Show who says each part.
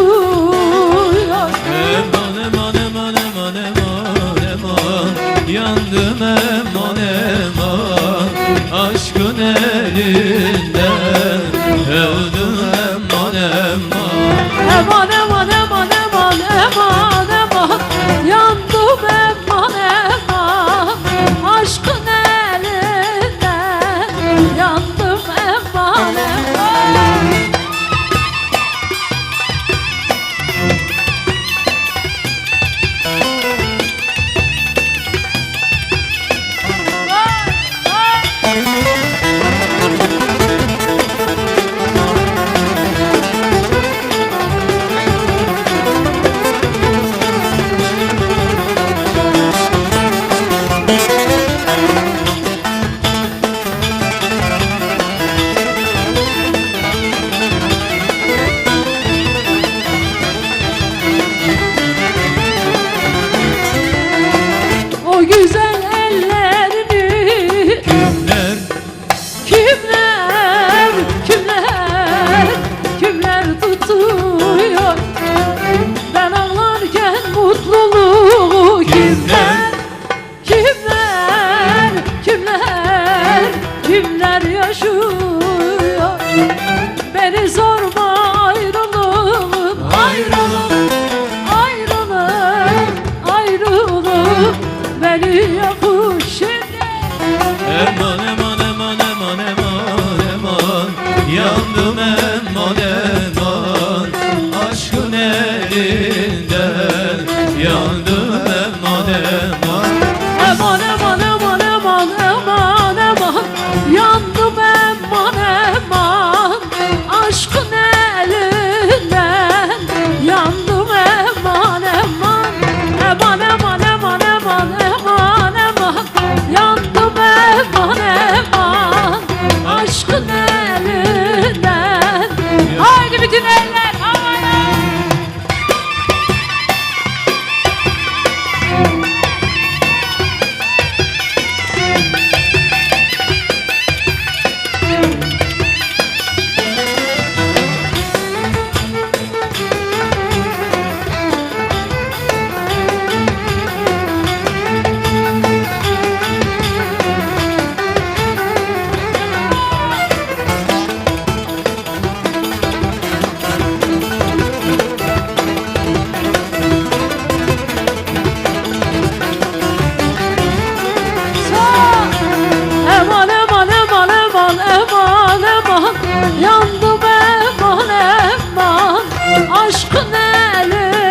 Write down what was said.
Speaker 1: tutuyor.
Speaker 2: Eman eman eman eman eman eman, yandım eman eman, aşkın elinden öldüm eman eman.
Speaker 1: Eman eman eman eman eman eman, yandım eman eman, aşkın elinden yandım eman eman. O güzel ellerini
Speaker 2: Kimler
Speaker 1: kimler, kimler, kimler tutuyor? Ben ağlarken mutluluğu kimler, kimler, kimler, kimler yaşıyor? Beni sorma ayrılık, ayrılık, ayrılık, ayrılık beni yakıyor şimdi.
Speaker 2: eman eman eman eman eman eman, yandım eman eman, aşkın elinden yandım eman eman.
Speaker 1: Eman eman eman eman eman eman, yandım eman eman, aşkın elinden yandım eman eman. Eman eman eman eman eman eman, yandım eman eman, aşkın elinden. Haydi bütün eller havaya. Eman eman eman eman eman eman, yandım eman eman, aşkın eli